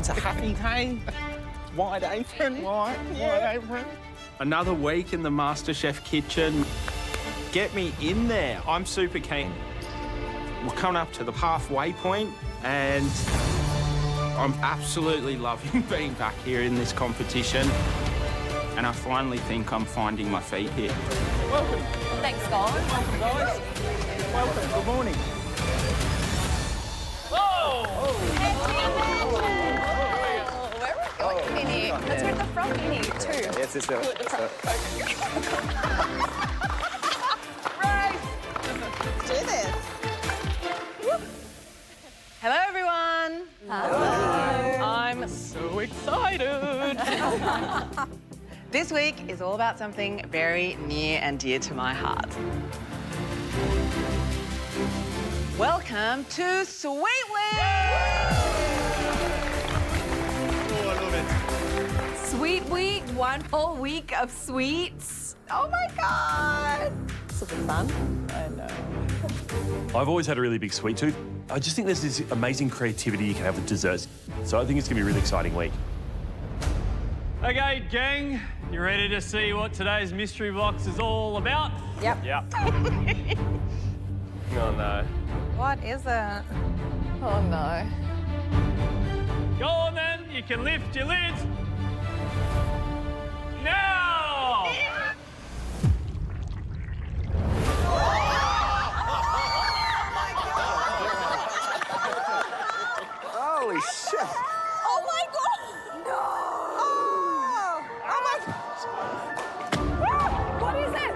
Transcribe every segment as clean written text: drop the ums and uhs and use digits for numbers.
It's a happy day. Wide apron. Wide apron. Another week in the MasterChef kitchen. Get me in there. I'm super keen. We're coming up to the halfway point and I'm absolutely loving being back here in this competition. And I finally think I'm finding my feet here. Welcome. Thanks, guys. Welcome, guys. Welcome. Good morning. Whoa! Where are we going in here? Let's go to the front in here, too. Yes, it's Right. Let's do this. Whoop. Hello, everyone. Hello. I'm so excited. This week is all about something very near and dear to my heart. Welcome to Sweet Week! Oh, I love it. Sweet Week, one whole week of sweets. Oh my God! This will be fun. I know. I've always had a really big sweet tooth. I just think there's this amazing creativity you can have with desserts. So I think it's going to be a really exciting week. Okay, gang, you ready to see what today's mystery box is all about? Yep. Yep. Oh, no. What is it? Oh no. Go on, then. You can lift your lids. Now! Holy shit. Oh my God! No! Oh my God! What is it?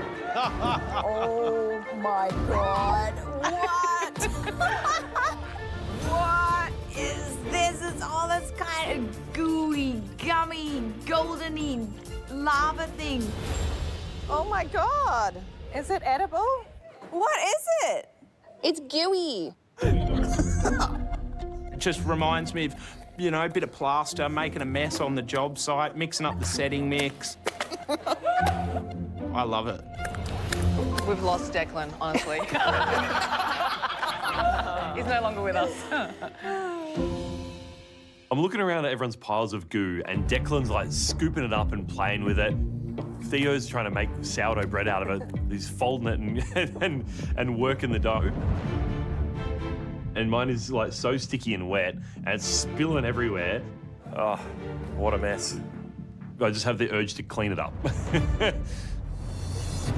Oh my God! What? What is this? It's all this kind of gooey, gummy, goldeny lava thing. Oh my God! Is it edible? What is it? It's gooey. It just reminds me of, you know, a bit of plaster, making a mess on the job site, mixing up the setting mix. I love it. We've lost Declan, honestly. He's no longer with us. I'm looking around at everyone's piles of goo and Declan's like scooping it up and playing with it. Theo's trying to make sourdough bread out of it. He's folding it and working the dough. And mine is like so sticky and wet and it's spilling everywhere. Oh, what a mess. I just have the urge to clean it up.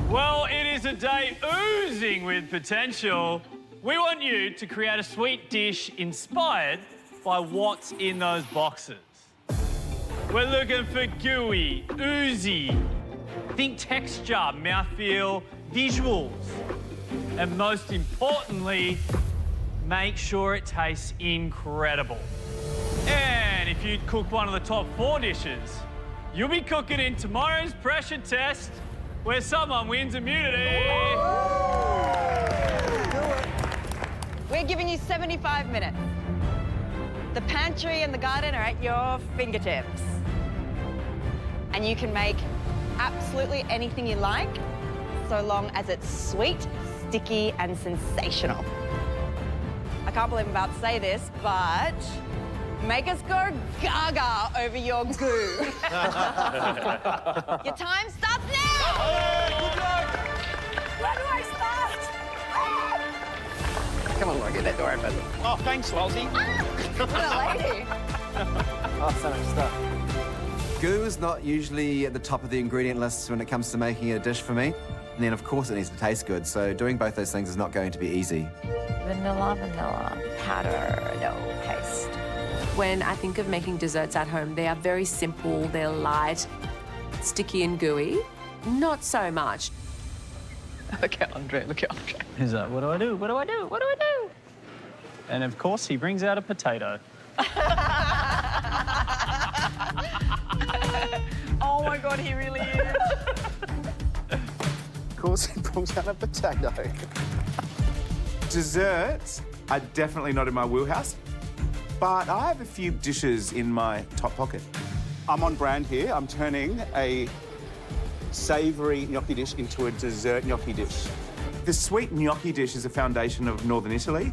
Well, it is a day oozing with potential. We want you to create a sweet dish inspired by what's in those boxes. We're looking for gooey, oozy, think texture, mouthfeel, visuals. And most importantly, make sure it tastes incredible. And if you'd cook one of the top 4 dishes, you'll be cooking in tomorrow's pressure test where someone wins immunity. We're giving you 75 minutes. The pantry and the garden are at your fingertips. And you can make absolutely anything you like, so long as it's sweet, sticky, and sensational. I can't believe I'm about to say this, but make us go gaga over your goo. Your time starts now! Where do I start? Come on, Laura, get that door open. Oh, thanks, Lozzie. What a lady. Oh, so much stuff. Goo is not usually at the top of the ingredient list when it comes to making a dish for me. And then, of course, it needs to taste good. So doing both those things is not going to be easy. Vanilla, powder, no paste. When I think of making desserts at home, they are very simple, they're light, sticky and gooey. Not so much. Look at Andre, look at Andre. He's like, what do I do? What do I do? What do I do? And of course, he brings out a potato. Oh my God, he really is. Of course, it pulls out a potato. Desserts are definitely not in my wheelhouse, but I have a few dishes in my top pocket. I'm on brand here. I'm turning a savoury gnocchi dish into a dessert gnocchi dish. The sweet gnocchi dish is a foundation of northern Italy,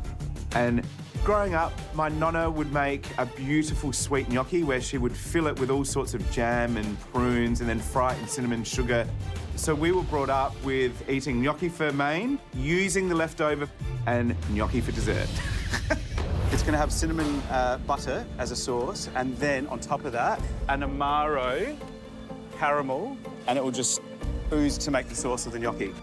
and Growing up, my nonna would make a beautiful sweet gnocchi where she would fill it with all sorts of jam and prunes and then fry it in cinnamon sugar. So we were brought up with eating gnocchi for main, using the leftover, and gnocchi for dessert. It's going to have cinnamon butter as a sauce, and then on top of that, an Amaro caramel, and it will just ooze to make the sauce of the gnocchi.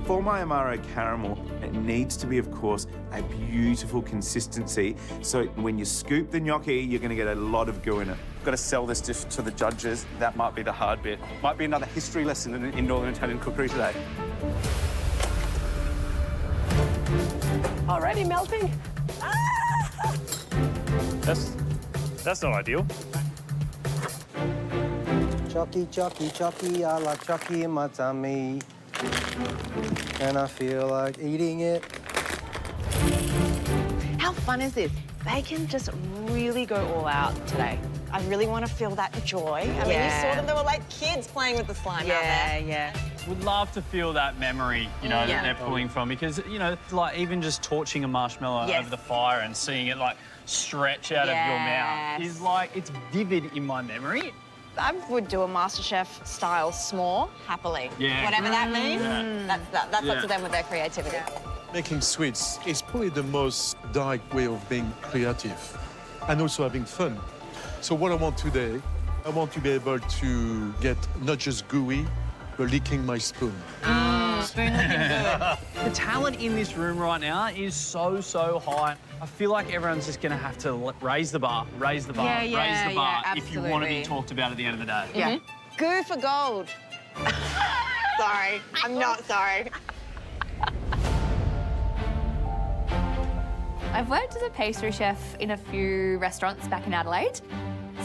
For my Amaro caramel, it needs to be, of course, a beautiful consistency. So when you scoop the gnocchi, you're going to get a lot of goo in it. Got to sell this dish to the judges. That might be the hard bit. Might be another history lesson in Northern Italian cookery today. Already melting. That's not ideal. Chucky, Chucky, Chucky, I like Chucky in my tummy. And I feel like eating it. How fun is this? They can just really go all out today. I really want to feel that joy. I mean, you saw them, they were like kids playing with the slime out there. Yeah. Would love to feel that memory, you know, that they're pulling from, because, you know, like even just torching a marshmallow over the fire and seeing it like stretch out of your mouth is like, it's vivid in my memory. I would do a MasterChef style s'more happily. Yeah. Whatever that means, that's up to them with their creativity. Making sweets is probably the most direct way of being creative and also having fun. So what I want today, I want to be able to get not just gooey, but licking my spoon. Spoon looking good. The talent in this room right now is so high. I feel like everyone's just going to have to raise the bar, raise the bar if you want to be talked about at the end of the day. Yeah. Goo for gold. Sorry, I'm not sorry. I've worked as a pastry chef in a few restaurants back in Adelaide,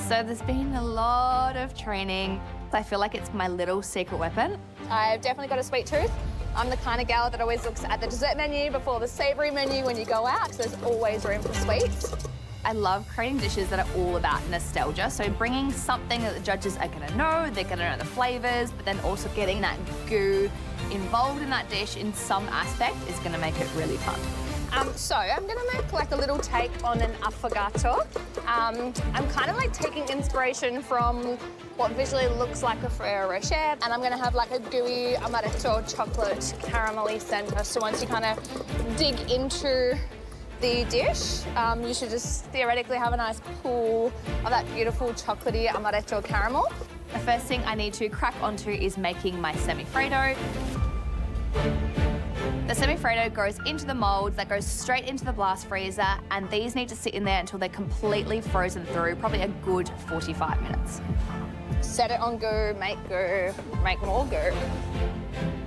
so there's been a lot of training. I feel like it's my little secret weapon. I've definitely got a sweet tooth. I'm the kind of gal that always looks at the dessert menu before the savoury menu when you go out, so there's always room for sweets. I love creating dishes that are all about nostalgia, so bringing something that the judges are going to know, they're going to know the flavours, but then also getting that goo involved in that dish in some aspect is going to make it really fun. So I'm going to make like a little take on an affogato. I'm kind of like taking inspiration from what visually looks like a Ferrero Rocher, and I'm going to have like a gooey amaretto chocolate caramelly centre. So once you kind of dig into the dish, you should just theoretically have a nice pool of that beautiful chocolatey amaretto caramel. The first thing I need to crack onto is making my semifreddo. The semifreddo goes into the moulds, that goes straight into the blast freezer, and these need to sit in there until they're completely frozen through, probably a good 45 minutes. Set it on goo, make more goo.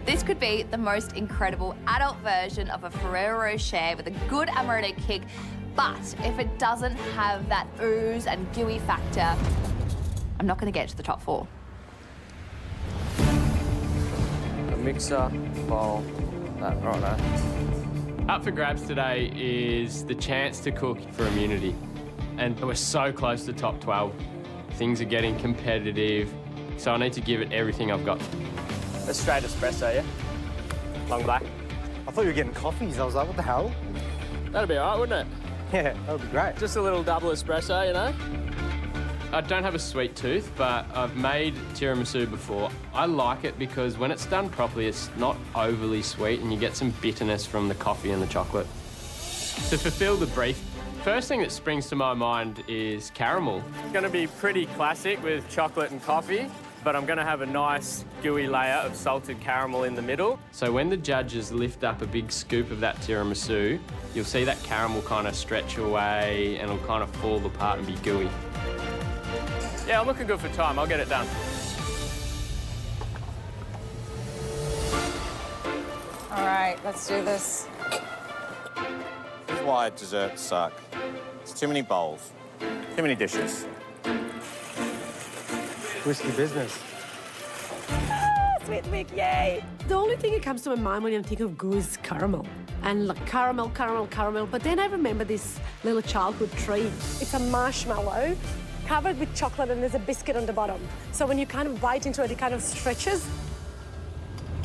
This could be the most incredible adult version of a Ferrero Rocher with a good amaretto kick, but if it doesn't have that ooze and gooey factor, I'm not going to get to the top 4. A mixer, bowl, that right there. Up for grabs today is the chance to cook for immunity. And we're so close to top 12. Things are getting competitive, so I need to give it everything I've got. A straight espresso, yeah? Long black. I thought you were getting coffees. I was like, what the hell? That'd be all right, wouldn't it? Yeah, that would be great. Just a little double espresso, you know? I don't have a sweet tooth, but I've made tiramisu before. I like it because when it's done properly, it's not overly sweet and you get some bitterness from the coffee and the chocolate. To fulfill the brief, first thing that springs to my mind is caramel. It's going to be pretty classic with chocolate and coffee, but I'm going to have a nice gooey layer of salted caramel in the middle. So when the judges lift up a big scoop of that tiramisu, you'll see that caramel kind of stretch away and it'll kind of fall apart and be gooey. Yeah, I'm looking good for time. I'll get it done. All right, let's do this. This is why desserts suck. It's too many bowls, too many dishes. Risky business. Sweet Mick, yay! The only thing that comes to my mind when I think of goo is caramel. And like caramel, caramel, caramel. But then I remember this little childhood treat. It's a marshmallow covered with chocolate and there's a biscuit on the bottom. So when you kind of bite into it, it kind of stretches.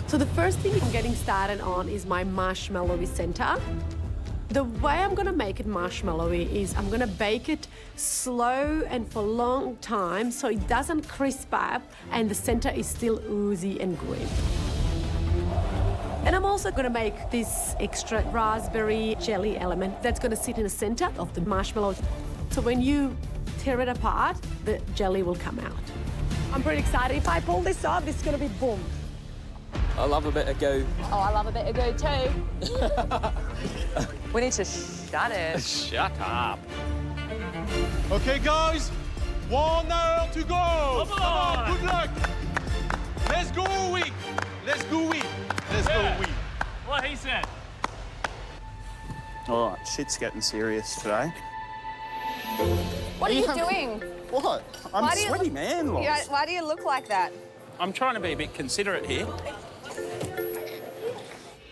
So the first thing I'm getting started on is my marshmallowy center. The way I'm gonna make it marshmallowy is I'm gonna bake it slow and for a long time so it doesn't crisp up and the center is still oozy and gooey. And I'm also gonna make this extra raspberry jelly element that's gonna sit in the center of the marshmallow. So when you tear it apart, the jelly will come out. I'm pretty excited. If I pull this off, it's gonna be boom. I love a bit of goo. Oh, I love a bit of goo too. We need to shut it. Shut up. Okay, guys, 1 hour to go. Come on. Good luck. Let's go, we. Let's go, we. Let's go, we. What he said. All right, shit's getting serious today. What are you doing? What? I'm Why do you sweaty, look- man. Loz. Yeah, why do you look like that? I'm trying to be a bit considerate here.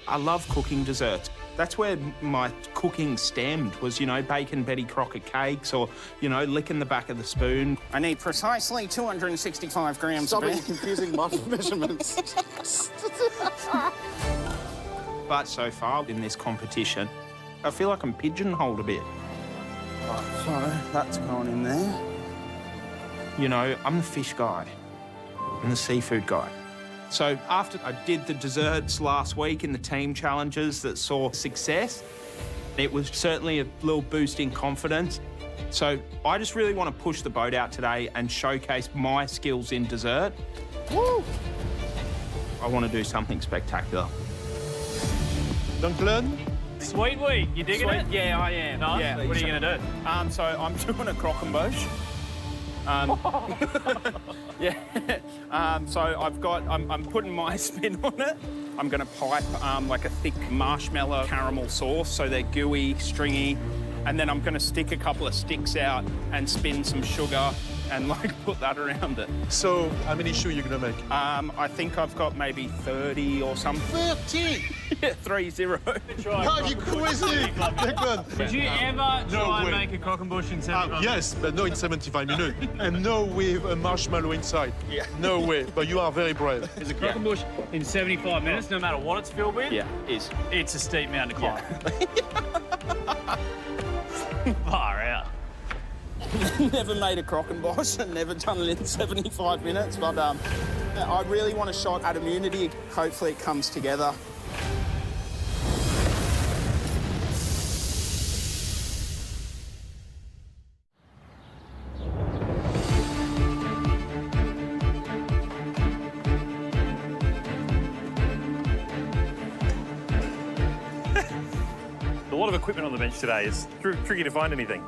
I love cooking desserts. That's where my cooking stemmed, was, you know, baking Betty Crocker cakes or, you know, licking the back of the spoon. I need precisely 265 grams Stop of it, confusing my measurements. But so far in this competition, I feel like I'm pigeonholed a bit. Right, so that's gone in there. You know, I'm the fish guy and the seafood guy. So after I did the desserts last week in the team challenges that saw success, it was certainly a little boost in confidence. So I just really want to push the boat out today and showcase my skills in dessert. Woo! I want to do something spectacular. Duncan? Sweet week. You digging it? Yeah, I am. Nice. Yeah. What are you going to do? So I'm doing a croquembouche. Yeah. So I'm putting my spin on it. I'm going to pipe like a thick marshmallow caramel sauce, so they're gooey, stringy, and then I'm going to stick a couple of sticks out and spin some sugar and like put that around it. So, how many shoes are you gonna make? I think I've got maybe 30 or something. 30? Yeah, 30. Are you crazy? Declan. Did you ever try and way. make a croquembouche in 75 Yes, but no in 75 minutes. And no with a marshmallow inside. Yeah. No way, but you are very brave. Is a croquembouche in 75 minutes, no matter what it's filled with? Yeah, is. It's a steep mountain to climb. Far out. Never made a croquembouche and never done it in 75 minutes, but I really want a shot at immunity. Hopefully it comes together. A lot of equipment on the bench today. It's tricky to find anything.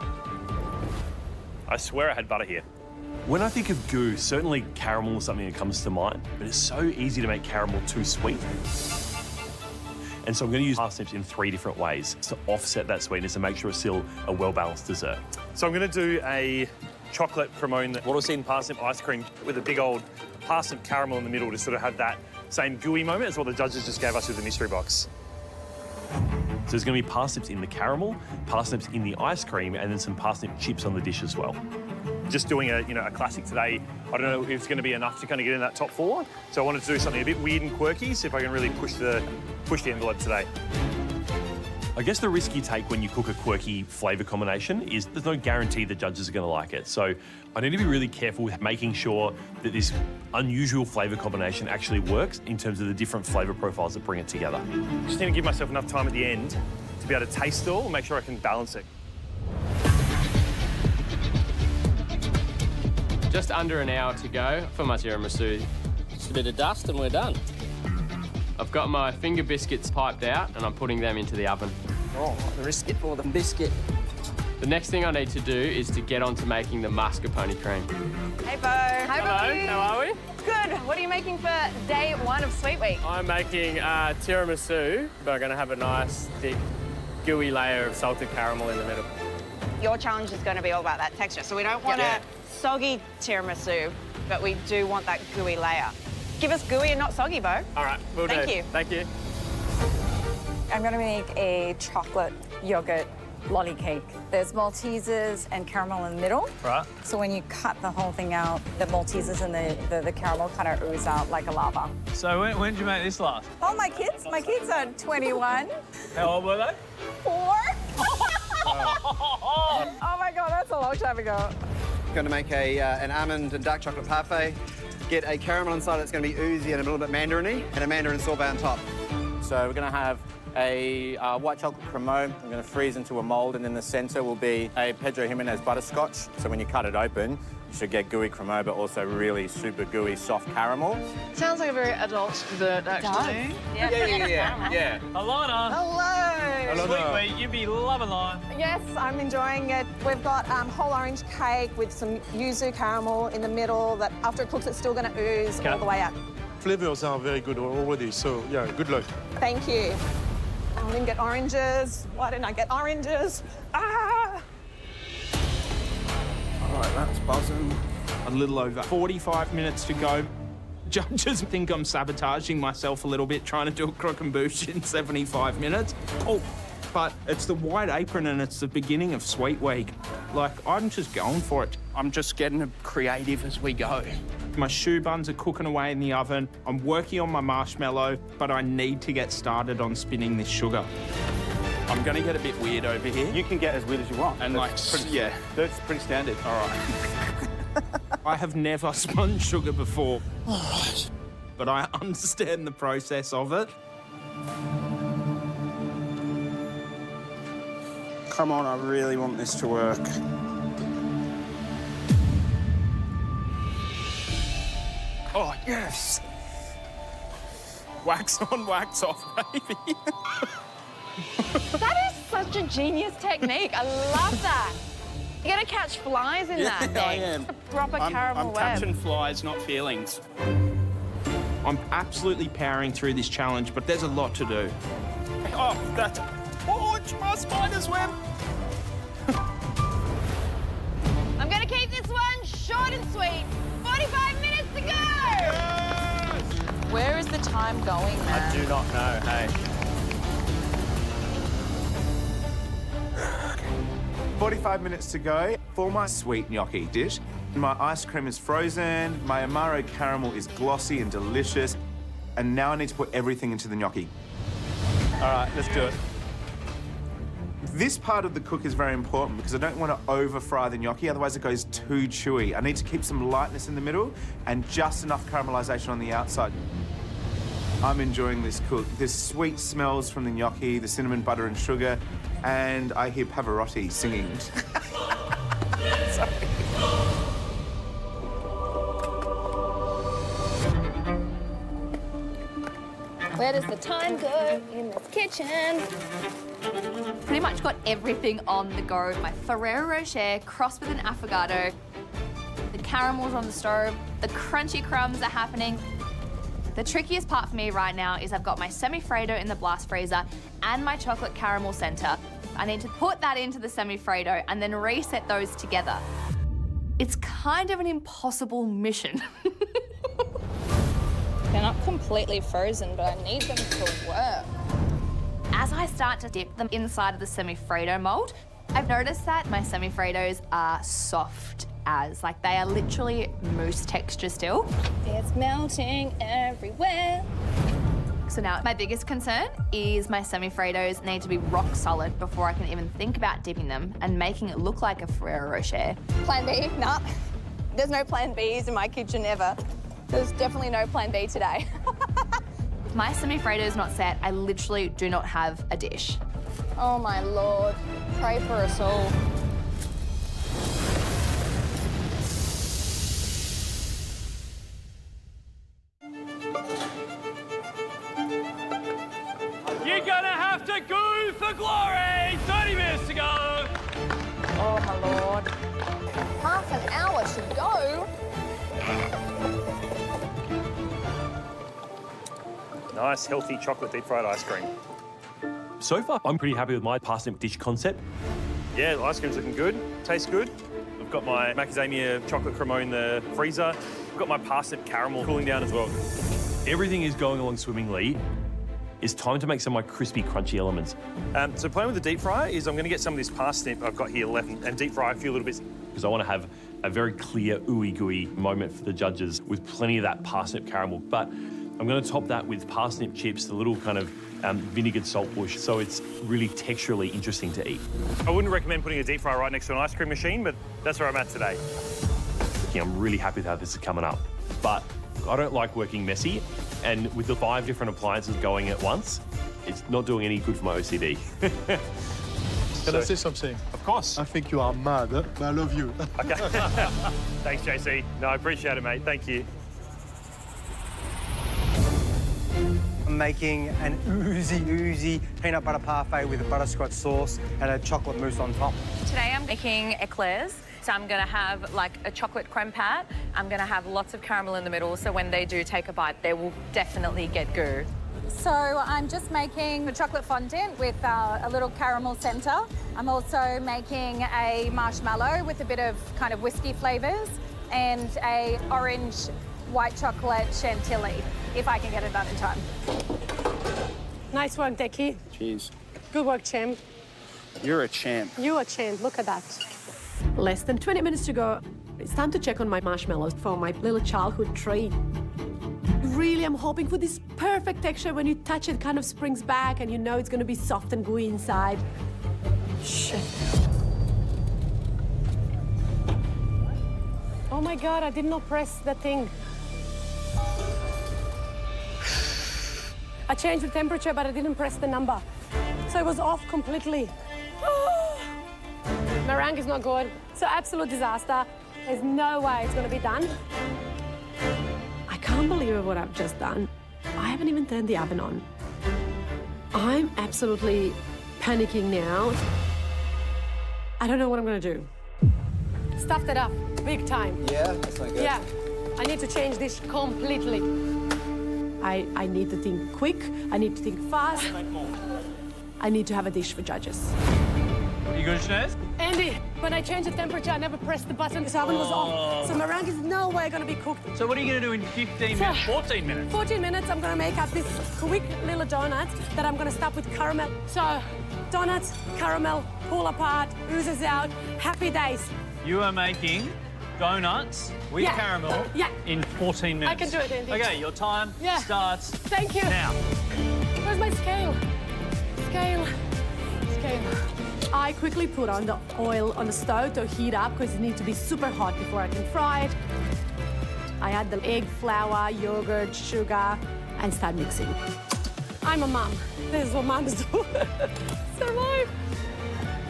I swear I had butter here. When I think of goo, certainly caramel is something that comes to mind, but it's so easy to make caramel too sweet. And so I'm going to use parsnips in 3 different ways to offset that sweetness and make sure it's still a well-balanced dessert. So I'm going to do a chocolate cremone, what I've seen parsnip ice cream with a big old parsnip caramel in the middle to sort of have that same gooey moment as what the judges just gave us with the mystery box. So there's going to be parsnips in the caramel, parsnips in the ice cream, and then some parsnip chips on the dish as well. Just doing a classic today, I don't know if it's going to be enough to kind of get in that top 4. So I wanted to do something a bit weird and quirky, see if I can really push the envelope today. I guess the risk you take when you cook a quirky flavour combination is there's no guarantee the judges are going to like it. So I need to be really careful with making sure that this unusual flavour combination actually works in terms of the different flavour profiles that bring it together. Just need to give myself enough time at the end to be able to taste it all and make sure I can balance it. Just under an hour to go for my tiramisu. Just a bit of dust and we're done. I've got my finger biscuits piped out and I'm putting them into the oven. Oh, the biscuit for the biscuit. The next thing I need to do is to get on to making the mascarpone cream. Hey, Bo. Hello, how are we? Good. What are you making for day 1 of Sweet Week? I'm making tiramisu, but I'm going to have a nice, thick, gooey layer of salted caramel in the middle. Your challenge is going to be all about that texture. So we don't want a soggy tiramisu, but we do want that gooey layer. Give us gooey and not soggy, Bo. All right, will do. Thank you. Thank you. I'm going to make a chocolate yogurt lolly cake. There's Maltesers and caramel in the middle. Right. So when you cut the whole thing out, the Maltesers and the caramel kind of ooze out like a lava. So when did you make this last? Oh, my kids are 21. How old were they? 4. Oh my God, that's a long time ago. Going to make an almond and dark chocolate parfait. Get a caramel inside that's going to be oozy and a little bit mandarin-y, and a mandarin sorbet on top. So we're going to have a white chocolate cremant. I'm going to freeze into a mould, and in the centre will be a Pedro Jimenez butterscotch. So when you cut it open, you should get gooey cremant, but also really super gooey, soft caramel. Sounds like a very adult dessert, actually. Yeah. Alana. Hello. Sweet wheat, you'd be loving life. Yes, I'm enjoying it. We've got whole orange cake with some yuzu caramel in the middle that after it cooks, it's still going to ooze all the way up. Flavors are very good already, so yeah, good luck. Thank you. I didn't get oranges. Why didn't I get oranges? Ah! All right, that's buzzing. A little over 45 minutes to go. Judges think I'm sabotaging myself a little bit, trying to do a crook and boosh in 75 minutes. Oh, but it's the white apron and it's the beginning of Sweet Week. Like, I'm just going for it. I'm just getting creative as we go. My shoe buns are cooking away in the oven. I'm working on my marshmallow, but I need to get started on spinning this sugar. I'm gonna get a bit weird over here. You can get as weird as you want. And yeah. That's pretty standard. All right. I have never spun sugar before. All right. But I understand the process of it. Come on, I really want this to work. Oh, yes! Wax on, wax off, baby. That is such a genius technique. I love that. You're going to catch flies in that thing. I am. It's a proper caramel I'm web. catching flies, not feelings. I'm absolutely powering through this challenge, but there's a lot to do. Oh, that's... Oh, it's my spider's web. I'm going to keep this one short and sweet. 45 minutes to go! Yes! Where is the time going, man? I do not know, hey. 45 minutes to go for my sweet gnocchi dish. My ice cream is frozen, my Amaro caramel is glossy and delicious, and now I need to put everything into the gnocchi. All right, let's do it. This part of the cook is very important because I don't want to over-fry the gnocchi, otherwise it goes too chewy. I need to keep some lightness in the middle and just enough caramelization on the outside. I'm enjoying this cook. There's sweet smells from the gnocchi, the cinnamon butter and sugar, and I hear Pavarotti singing. Sorry. Where does the time go in this kitchen? Pretty much got everything on the go. My Ferrero Rocher crossed with an affogato. The caramel's on the stove. The crunchy crumbs are happening. The trickiest part for me right now is I've got my semi-Freddo in the blast freezer and my chocolate caramel center. I need to put that into the semi-Freddo and then reset those together. It's kind of an impossible mission. They're not completely frozen, but I need them to work. As I start to dip them inside of the semi-Freddo mold, I've noticed that my semi-Freddos are soft as, like they are literally mousse texture still. It's melting everywhere. So now my biggest concern is my semi-Freddos need to be rock solid before I can even think about dipping them and making it look like a Ferrero Rocher. Plan B? Nah. There's no plan Bs in my kitchen ever. There's definitely no plan B today. If my semi-Freddo is not set, I literally do not have a dish. Oh my Lord, pray for us all. You're gonna have to go for glory! 30 minutes to go! Oh my Lord. Half an hour should go. Nice, healthy chocolate deep fried ice cream. So far, I'm pretty happy with my parsnip dish concept. Yeah, the ice cream's looking good, tastes good. I've got my macadamia chocolate cremant in the freezer. I've got my parsnip caramel cooling down as well. Everything is going along swimmingly. It's time to make some of my crispy, crunchy elements. So playing with the deep fryer is I'm going to get some of this parsnip I've got here left and deep fry a few little bits because I want to have a very clear ooey gooey moment for the judges with plenty of that parsnip caramel. But I'm going to top that with parsnip chips, the little kind of vinegared salt bush, so it's really texturally interesting to eat. I wouldn't recommend putting a deep fryer right next to an ice cream machine, but that's where I'm at today. I'm really happy with how this is coming up, but I don't like working messy, and with the 5 different appliances going at once, it's not doing any good for my OCD. Can I say something? Of course. I think you are mad, but I love you. Okay. Thanks, JC. No, I appreciate it, mate. Thank you. I'm making an oozy peanut butter parfait with a butterscotch sauce and a chocolate mousse on top. Today I'm making eclairs. So I'm gonna have like a chocolate creme pat. I'm gonna have lots of caramel in the middle, so when they do take a bite, they will definitely get goo. So I'm just making a chocolate fondant with a little caramel centre. I'm also making a marshmallow with a bit of kind of whiskey flavours and a orange white chocolate chantilly, if I can get it done in time. Nice work, Decky. Cheers. Good work, champ. You're a champ. You're a champ. Look at that. Less than 20 minutes to go. It's time to check on my marshmallows for my little childhood treat. Really, I'm hoping for this perfect texture. When you touch it, kind of springs back and you know it's going to be soft and gooey inside. Shit. Oh my God, I did not press the thing. I changed the temperature, but I didn't press the number. So it was off completely. Meringue is not good. It's an absolute disaster. There's no way it's going to be done. I can't believe what I've just done. I haven't even turned the oven on. I'm absolutely panicking now. I don't know what I'm going to do. Stuffed it up, big time. Yeah, that's not good. Yeah, I need to change this completely. I need to think quick. I need to think fast. I need to have a dish for judges. You good, Shanez? Andy, when I changed the temperature, I never pressed the button. This oven was off. So meringue is no way going to be cooked. So what are you going to do in 15 minutes, 14 minutes? 14 minutes, I'm going to make up this quick little donut that I'm going to start with caramel. So donuts, caramel, pull apart, oozes out, happy days. You are making donuts with caramel in 14 minutes. I can do it, Andy. Okay, your time starts Thank you. now. Where's my scale? Scale. I quickly put on the oil on the stove to heat up because it needs to be super hot before I can fry it. I add the egg, flour, yogurt, sugar, and start mixing. I'm a mom. This is what moms do. Survive.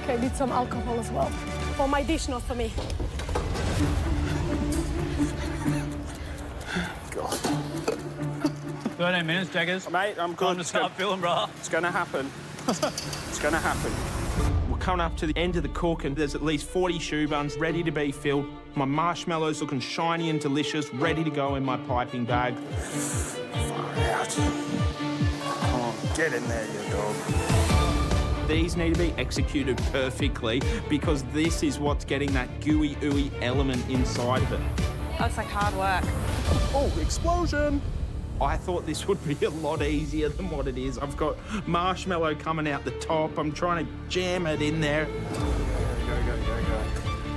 Okay, need some alcohol as well. For my dish, not for me. God. 13 minutes, Jaggers. Mate, I'm good. Time to start filling, bro. It's going to happen. It's going to happen. We're coming up to the end of the cook and there's at least 40 shoe buns ready to be filled. My marshmallows looking shiny and delicious, ready to go in my piping bag. Far out. Come on, get in there, you dog. These need to be executed perfectly because this is what's getting that gooey, ooey element inside of it. Looks like hard work. Oh, explosion! I thought this would be a lot easier than what it is. I've got marshmallow coming out the top. I'm trying to jam it in there. Go.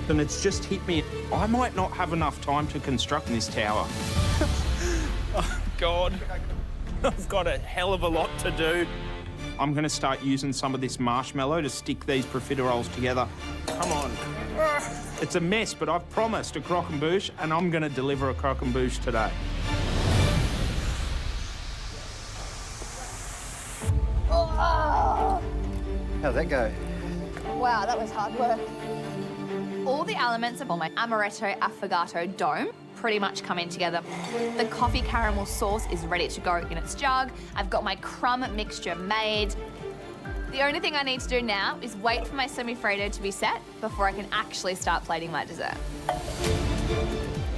And it's just hit me. I might not have enough time to construct this tower. Oh, God. I've got a hell of a lot to do. I'm going to start using some of this marshmallow to stick these profiteroles together. Come on. It's a mess, but I've promised a croquembouche, and I'm going to deliver a croquembouche today. How'd that go? Wow, that was hard work. All the elements of my amaretto affogato dome pretty much coming together. The coffee caramel sauce is ready to go in its jug. I've got my crumb mixture made. The only thing I need to do now is wait for my semi-freddo to be set before I can actually start plating my dessert.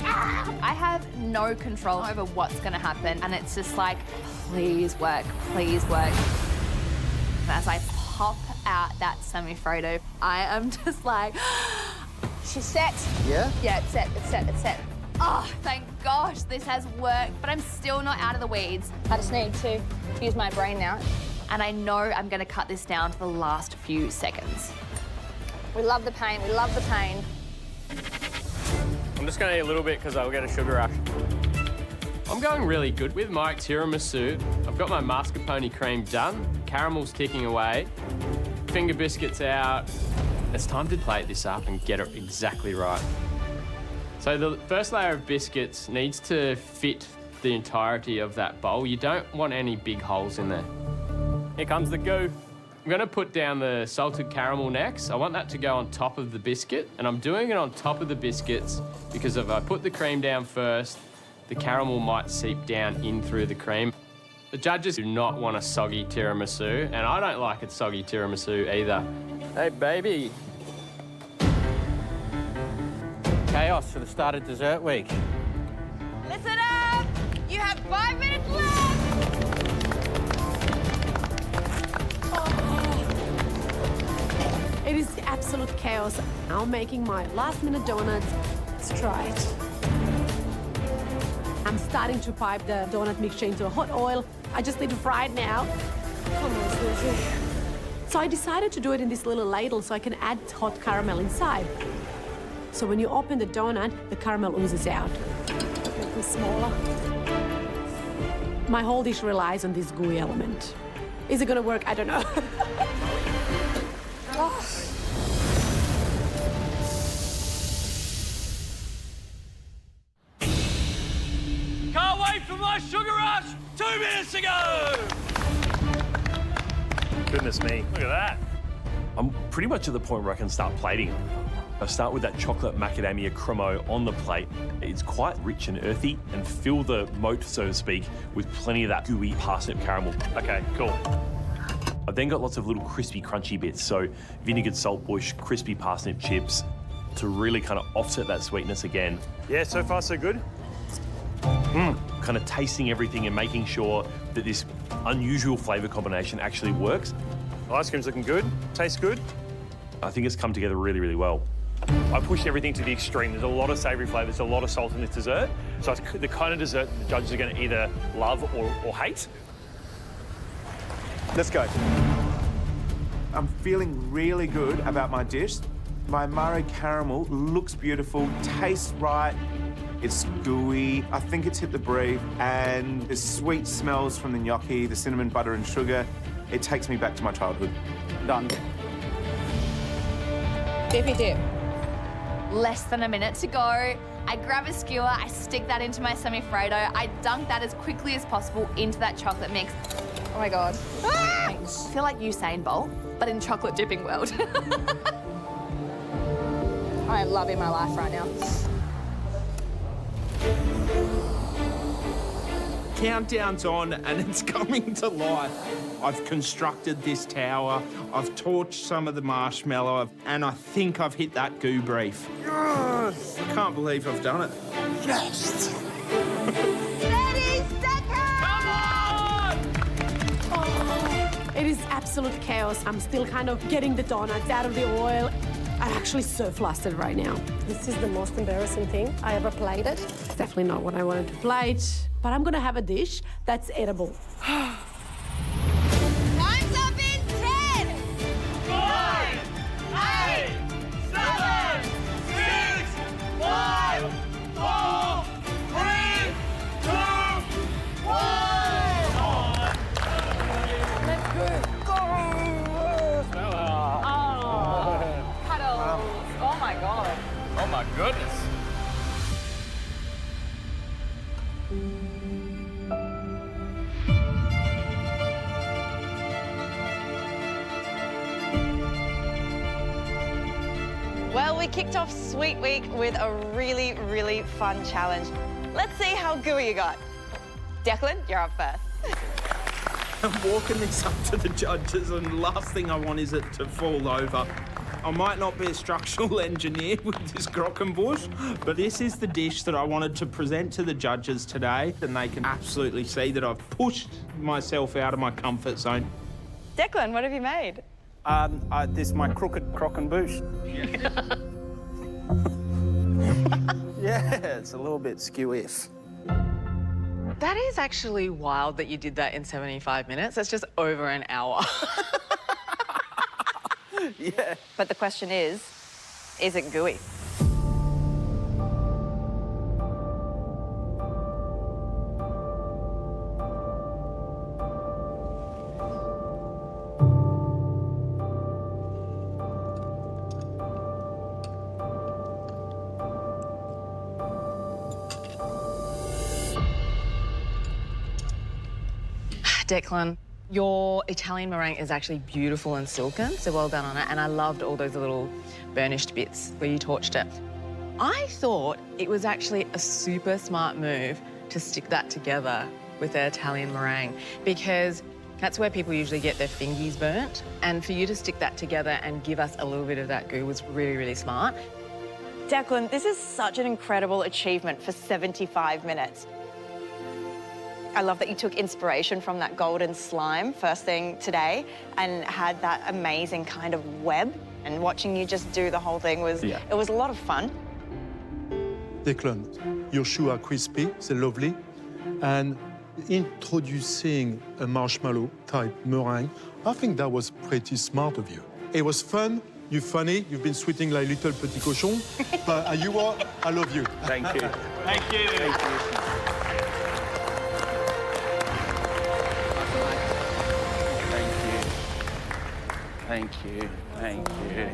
I have no control over what's going to happen, and it's just like, please work, please work. And as I pop out that semi-freddo, I am just like, she's set. Yeah? Yeah, it's set, it's set, it's set. Oh, thank gosh, this has worked, but I'm still not out of the weeds. I just need to use my brain now. And I know I'm going to cut this down to the last few seconds. We love the pain, we love the pain. I'm just going to eat a little bit because I'll get a sugar rush. I'm going really good with my tiramisu. I've got my mascarpone cream done. Caramel's ticking away. Finger biscuits out. It's time to plate this up and get it exactly right. So the first layer of biscuits needs to fit the entirety of that bowl. You don't want any big holes in there. Here comes the goo. I'm going to put down the salted caramel next. I want that to go on top of the biscuit, and I'm doing it on top of the biscuits because if I put the cream down first, the caramel might seep down in through the cream. The judges do not want a soggy tiramisu, and I don't like a soggy tiramisu either. Hey, baby. Chaos for the start of dessert week. Listen up! You have 5 minutes left! It is absolute chaos. I'm making my last-minute donuts. Let's try it. I'm starting to pipe the donut mixture into a hot oil. I just need to fry it now. Come on, Susie. So I decided to do it in this little ladle so I can add hot caramel inside. So when you open the donut, the caramel oozes out. Make them smaller. My whole dish relies on this gooey element. Is it gonna work? I don't know. Can't wait for my sugar rush! 2 minutes to go! Goodness me, look at that. I'm pretty much at the point where I can start plating. I start with that chocolate macadamia cremo on the plate. It's quite rich and earthy, and fill the moat, so to speak, with plenty of that gooey parsnip caramel. Okay, cool. I've then got lots of little crispy, crunchy bits, so vinegared saltbush, crispy parsnip chips, to really kind of offset that sweetness again. Yeah, so far so good. Kind of tasting everything and making sure that this unusual flavour combination actually works. Ice cream's looking good, tastes good. I think it's come together really, really well. I pushed everything to the extreme. There's a lot of savoury flavour, there's a lot of salt in this dessert. So it's the kind of dessert that the judges are going to either love or hate. Let's go. I'm feeling really good about my dish. My Murray caramel looks beautiful, tastes right. It's gooey. I think it's hit the brief, and the sweet smells from the gnocchi, the cinnamon butter and sugar. It takes me back to my childhood. Done. Dippy dip. Less than a minute to go. I grab a skewer, I stick that into my semi-Fredo, I dunk that as quickly as possible into that chocolate mix. Oh my God. I feel like Usain Bolt, but in chocolate dipping world. I am loving my life right now. Countdown's on and it's coming to life. I've constructed this tower, I've torched some of the marshmallow, and I think I've hit that goo brief. Yes! I can't believe I've done it. Yes! It is absolute chaos. I'm still kind of getting the donuts out of the oil. I'm actually so flustered right now. This is the most embarrassing thing I ever plated. It's definitely not what I wanted to plate, but I'm gonna have a dish that's edible. Time's up in 10! 9, 8, 7, 6, 5, 4, 3, 2, 1! Let's go. Puddles. Oh my God. Oh my goodness. Well, we kicked off Sweet Week with a really, really fun challenge. Let's see how gooey you got. Declan, you're up first. I'm walking this up to the judges, and the last thing I want is it to fall over. I might not be a structural engineer with this croquembouche, but this is the dish that I wanted to present to the judges today, and they can absolutely see that I've pushed myself out of my comfort zone. Declan, what have you made? This is my crooked croquembouche. Yeah, it's a little bit skew-if. That is actually wild that you did that in 75 minutes. That's just over an hour. Yeah. But the question is it gooey? Declan, your Italian meringue is actually beautiful and silken, so well done on it. And I loved all those little burnished bits where you torched it. I thought it was actually a super smart move to stick that together with their Italian meringue, because that's where people usually get their fingies burnt. And for you to stick that together and give us a little bit of that goo was really, really smart. Declan, this is such an incredible achievement for 75 minutes. I love that you took inspiration from that golden slime first thing today and had that amazing kind of web. And watching you just do the whole thing was, it was a lot of fun. Declan, your shoes are crispy, they're lovely. And introducing a marshmallow type meringue, I think that was pretty smart of you. It was fun, you're funny, you've been sweating like little petit cochon, but you are, I love you. Thank you. Thank you. Thank you. Thank you, thank you,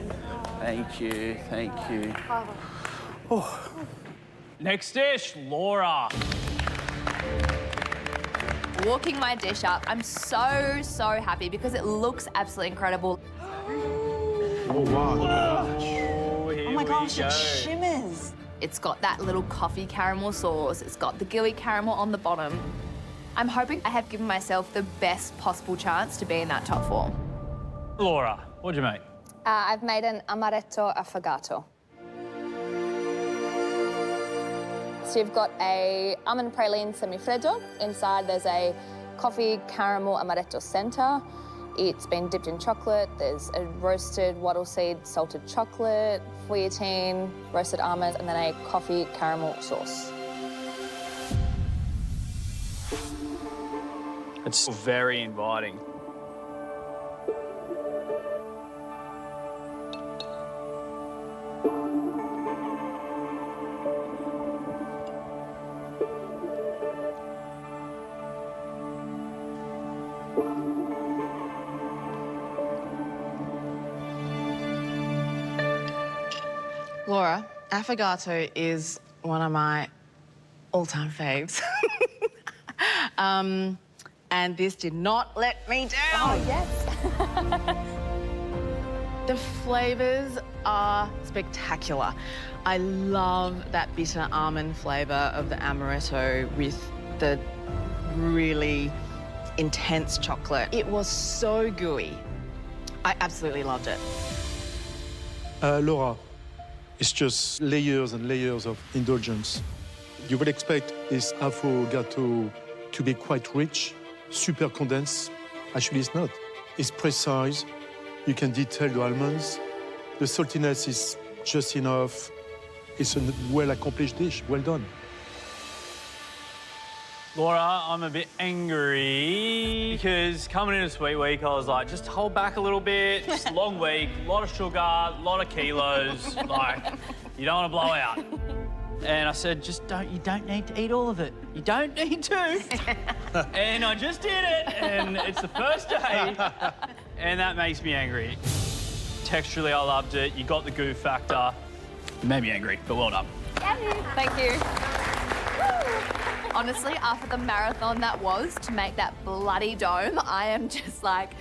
thank you, thank you. Oh. Next dish, Laura. Walking my dish up, I'm so, so happy because it looks absolutely incredible. Oh, wow. Oh my gosh, it shimmers. It's got that little coffee caramel sauce. It's got the gooey caramel on the bottom. I'm hoping I have given myself the best possible chance to be in that top 4. Laura, what'd you make? I've made an amaretto affogato. So you've got a almond praline semifreddo. Inside there's a coffee caramel amaretto center. It's been dipped in chocolate. There's a roasted wattle seed salted chocolate, fouilletine, roasted almonds, and then a coffee caramel sauce. It's very inviting. Laura, affogato is one of my all-time faves. And this did not let me down. Oh, yes. The flavours are spectacular. I love that bitter almond flavour of the amaretto with the really intense chocolate. It was so gooey. I absolutely loved it. Laura, it's just layers and layers of indulgence. You would expect this affogato to be quite rich, super condensed. Actually, it's not. It's precise. You can detail the almonds. The saltiness is just enough. It's a well-accomplished dish. Well done. Laura, I'm a bit angry because coming into Sweet Week, I was like, just hold back a little bit. It's a long week, a lot of sugar, a lot of kilos. Like, you don't want to blow out. And I said, you don't need to eat all of it. You don't need to. And I just did it, and it's the first day, and that makes me angry. Texturally, I loved it. You got the goo factor. It made me angry, but well done. Thank you. Honestly, after the marathon that was to make that bloody dome, I am just like,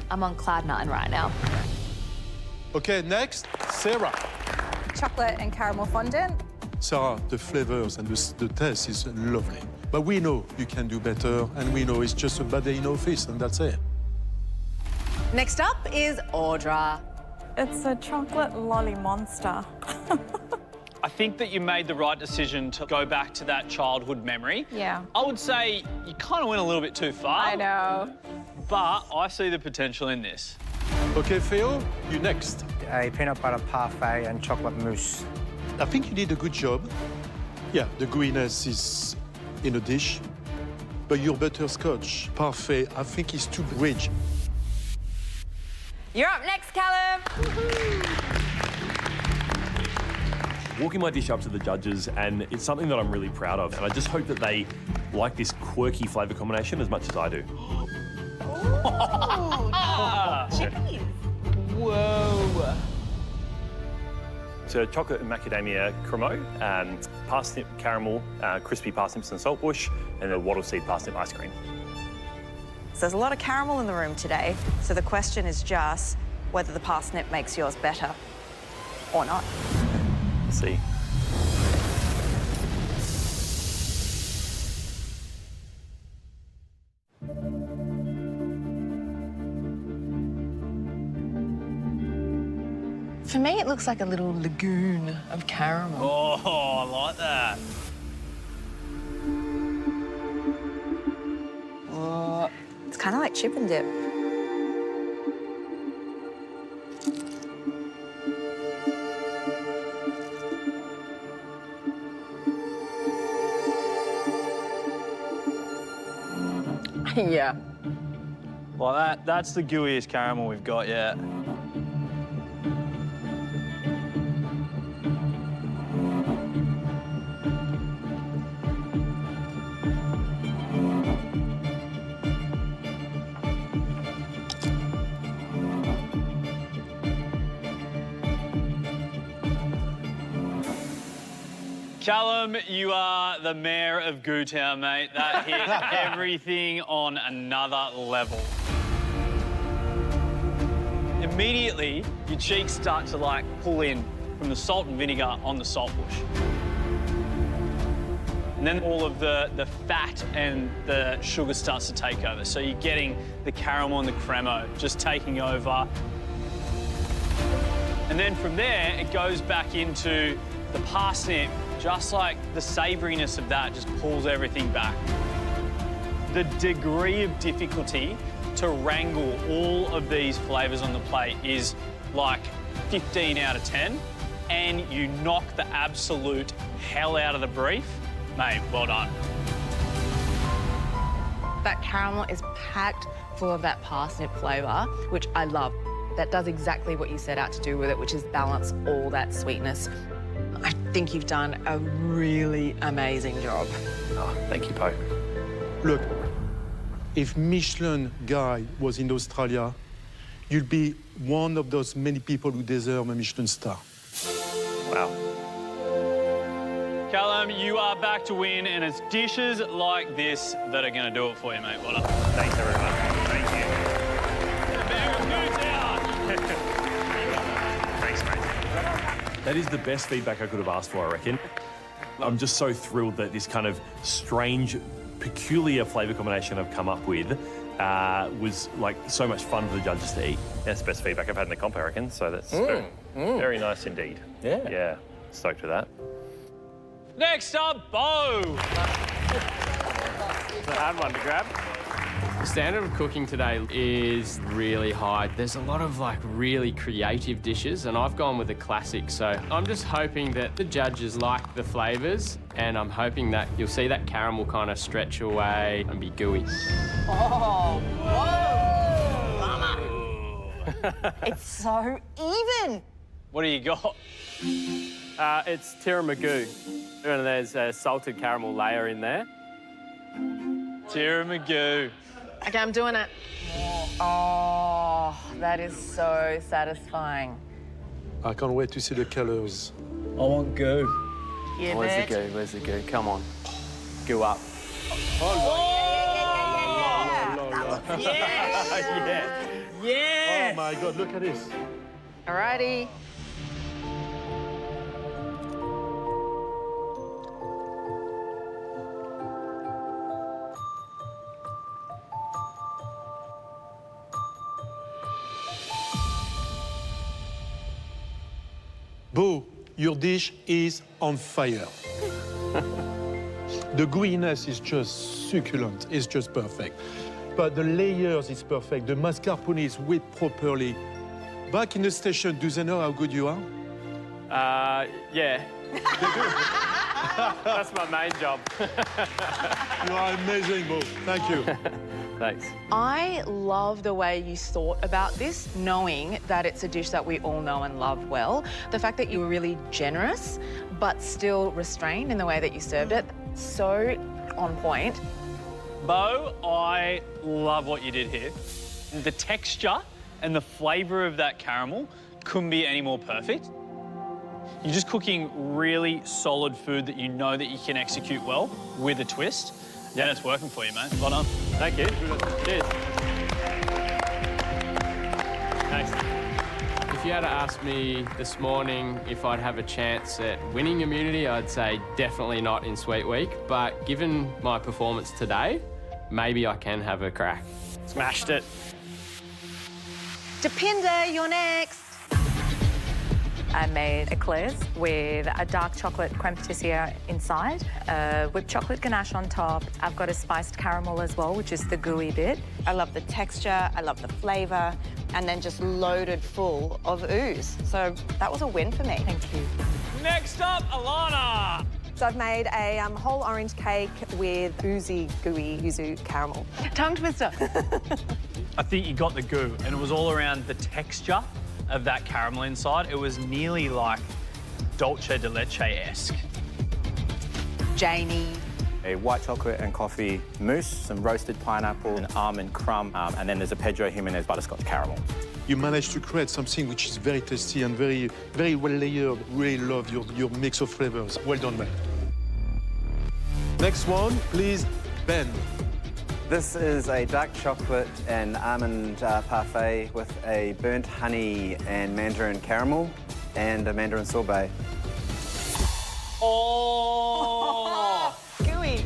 I'm on cloud 9 right now. Okay, next, Sarah. Chocolate and caramel fondant. Sarah, the flavors and the taste is lovely. But we know you can do better, and we know it's just a bad day in office, and that's it. Next up is Audra. It's a chocolate lolly monster. I think that you made the right decision to go back to that childhood memory. Yeah. I would say you kind of went a little bit too far. I know. But I see the potential in this. Okay, Theo, you next. A peanut butter parfait and chocolate mousse. I think you did a good job. Yeah, the gooiness is in a dish, but your butterscotch parfait, I think, is too rich. You're up next, Callum. Walking my dish up to the judges, and it's something that I'm really proud of, and I just hope that they like this quirky flavour combination as much as I do. Jeez. Whoa. So chocolate and macadamia cremo, parsnip caramel, crispy parsnips and saltbush, and a wattle seed parsnip ice cream. So there's a lot of caramel in the room today. So the question is just whether the parsnip makes yours better or not. Let's see. For me, it looks like a little lagoon of caramel. Oh, I like that. Oh, it's kind of like chip and dip. Yeah. Well, that's the gooeyest caramel we've got yet. Callum, you are the mayor of Goo Town, mate. That hit everything on another level. Immediately, your cheeks start to, like, pull in from the salt and vinegar on the salt bush. And then all of the fat and the sugar starts to take over. So you're getting the caramel and the cremo just taking over. And then from there, it goes back into the parsnip. Just like the savouriness of that just pulls everything back. The degree of difficulty to wrangle all of these flavours on the plate is like 15 out of 10, and you knock the absolute hell out of the brief. Mate, well done. That caramel is packed full of that parsnip flavour, which I love. That does exactly what you set out to do with it, which is balance all that sweetness. I think you've done a really amazing job. Oh, thank you, Poe. Look, if Michelin guy was in Australia, you'll be one of those many people who deserve a Michelin star. Wow. Callum, you are back to win, and it's dishes like this that are going to do it for you, mate. Well done. Thanks, everyone. Thank you. Thanks, mate. That is the best feedback I could have asked for, I reckon. I'm just so thrilled that this kind of strange, peculiar flavour combination I've come up with was like so much fun for the judges to eat. That's the best feedback I've had in the comp, I reckon. So that's very nice indeed. Yeah. Yeah, stoked with that. Next up, Bo. It's a hard one to grab. The standard of cooking today is really high. There's a lot of like really creative dishes, and I've gone with a classic. So I'm just hoping that the judges like the flavours, and I'm hoping that you'll see that caramel kind of stretch away and be gooey. Oh, whoa! Mama! It's so even. What do you got? It's tiramisu, and there's a salted caramel layer in there. Tiramisu. Okay, I'm doing it. Oh, that is so satisfying. I can't wait to see the colours. I want goo. Give Where's it. the goo? Where's the goo? Come on. Goo up. Yes! Yes. Yes! Oh my God, look at this. Alrighty. Bo, your dish is on fire. The gooiness is just succulent, it's just perfect. But the layers is perfect, the mascarpone is whipped properly. Back in the station, do they know how good you are? Yeah. That's my main job. You are amazing, Bo. Thank you. Thanks. I love the way you thought about this, knowing that it's a dish that we all know and love well. The fact that you were really generous, but still restrained in the way that you served it, so on point. Bo, I love what you did here. The texture and the flavour of that caramel couldn't be any more perfect. You're just cooking really solid food that you know that you can execute well with a twist. Yeah, it's working for you, mate. Well done. Thank you. Cheers. Thanks. If you had to ask me this morning if I'd have a chance at winning immunity, I'd say definitely not in Sweet Week. But given my performance today, maybe I can have a crack. Smashed it. Depinder, you're next. I made eclairs with a dark chocolate creme patissiere inside, whipped chocolate ganache on top. I've got a spiced caramel as well, which is the gooey bit. I love the texture, I love the flavour, and then just loaded full of ooze. So that was a win for me. Thank you. Next up, Alana. So I've made a whole orange cake with oozy, gooey yuzu caramel. Tongue twister. I think you got the goo, and it was all around the texture of that caramel inside. It was nearly like dolce de leche-esque. Jamie. A white chocolate and coffee mousse, some roasted pineapple, an almond crumb, and then there's a Pedro Jimenez butterscotch caramel. You managed to create something which is very tasty and very, very well layered. Really love your mix of flavors. Well done, man. Next one, please, Ben. This is a dark chocolate and almond parfait with a burnt honey and mandarin caramel and a mandarin sorbet. Oh! Gooey.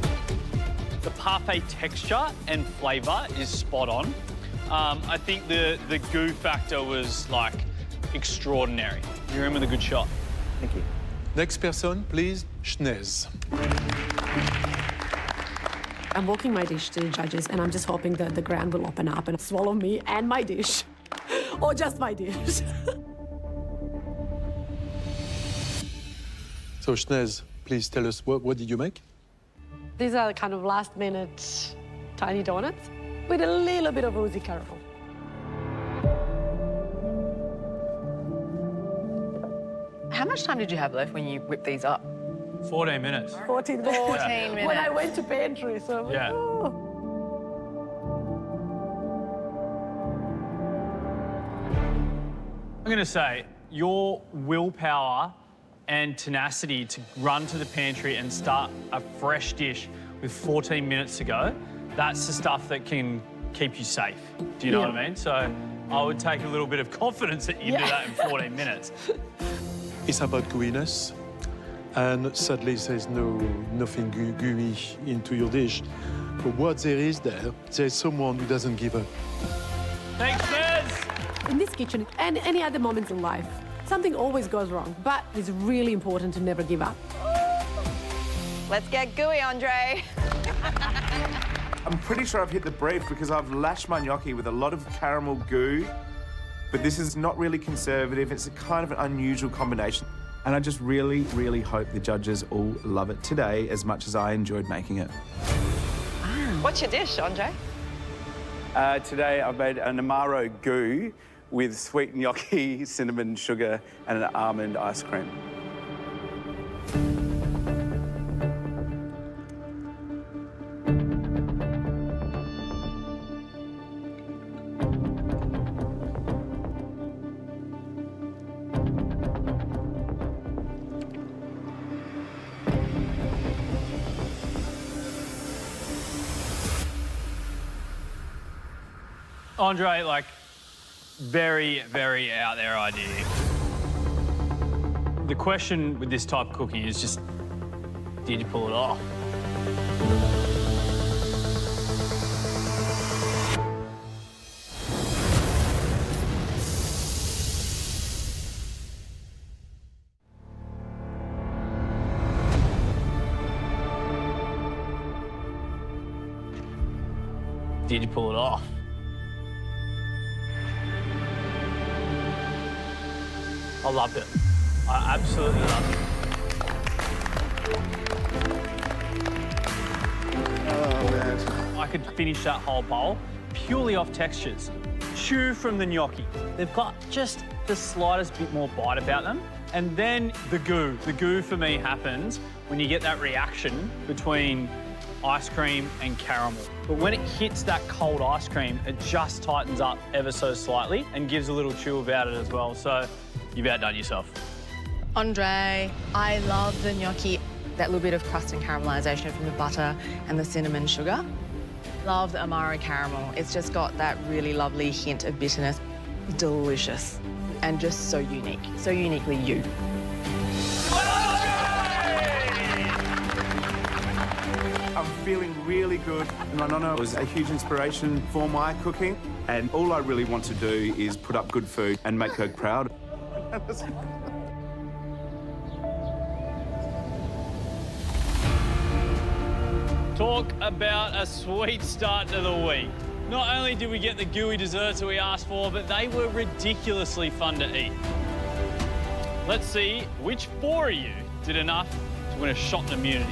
The parfait texture and flavour is spot on. I think the goo factor was, like, extraordinary. You're in with a good shot. Thank you. Next person, please, Schnez. I'm walking my dish to the judges, and I'm just hoping that the ground will open up and swallow me and my dish. Or just my dish. So, Schnez, please tell us, what did you make? These are kind of last-minute tiny donuts with a little bit of oozy caramel. How much time did you have left when you whipped these up? 14 minutes. 14 minutes. 14 minutes. When I went to pantry, so I'm like, Yeah. oh. I'm going to say your willpower and tenacity to run to the pantry and start a fresh dish with 14 minutes to go, that's the stuff that can keep you safe. Do you know what I mean? So I would take a little bit of confidence that you do that in 14 minutes. It's about gooiness. And sadly, there's nothing gooey into your dish. But what there is someone who doesn't give up. Thanks, Nez. In this kitchen and any other moments in life, something always goes wrong, but it's really important to never give up. Let's get gooey, Andre. I'm pretty sure I've hit the brief because I've lashed my gnocchi with a lot of caramel goo, but this is not really conservative. It's a kind of an unusual combination. And I just really, really hope the judges all love it today as much as I enjoyed making it. What's your dish, Andre? Today I've made an Amaro goo with sweet gnocchi, cinnamon sugar, and an almond ice cream. Andre, like, very, very out there idea. The question with this type of cooking is just, did you pull it off? Did you pull it off? I loved it. I absolutely loved it. Oh, man. I could finish that whole bowl purely off textures. Chew from the gnocchi. They've got just the slightest bit more bite about them. And then the goo. The goo for me happens when you get that reaction between ice cream and caramel. But when it hits that cold ice cream, it just tightens up ever so slightly and gives a little chew about it as well. So you've outdone yourself. Andre, I love the gnocchi. That little bit of crust and caramelisation from the butter and the cinnamon sugar. Love the Amaro caramel. It's just got that really lovely hint of bitterness. Delicious and just so unique, so uniquely you. I'm feeling really good. My nonna was a huge inspiration for my cooking, and all I really want to do is put up good food and make her proud. Talk about a sweet start to the week. Not only did we get the gooey desserts that we asked for, but they were ridiculously fun to eat. Let's see which 4 of you did enough to win a shot in immunity.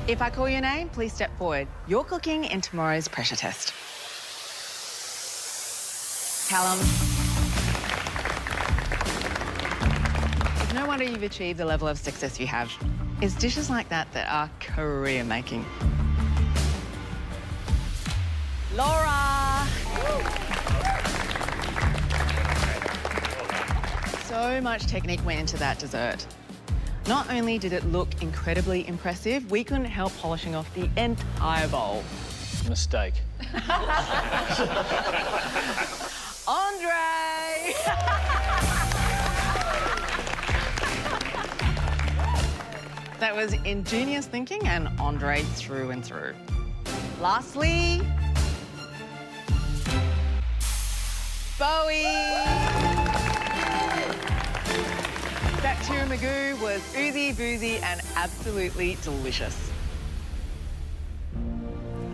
If I call your name, please step forward. You're cooking in tomorrow's pressure test. Callum. It's no wonder you've achieved the level of success you have. It's dishes like that that are career-making. Laura! So much technique went into that dessert. Not only did it look incredibly impressive, we couldn't help polishing off the entire bowl. Mistake. Andre! That was ingenious thinking and Andre through and through. Lastly, Bowie! That tiramisu was oozy, boozy and absolutely delicious.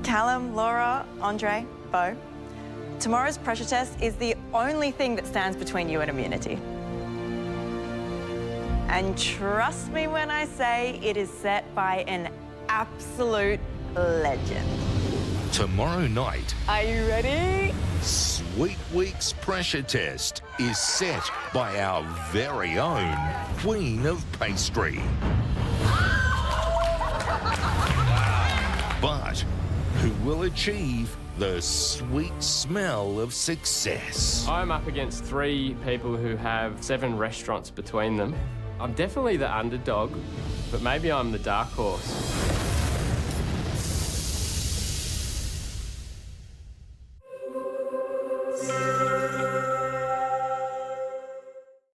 Callum, Laura, Andre, Bo, tomorrow's pressure test is the only thing that stands between you and immunity. And trust me when I say it is set by an absolute legend. Tomorrow night, Are you ready? Sweet Week's pressure test is set by our very own Queen of Pastry. But who will achieve the sweet smell of success? I'm up against 3 people who have 7 restaurants between them. I'm definitely the underdog, but maybe I'm the dark horse.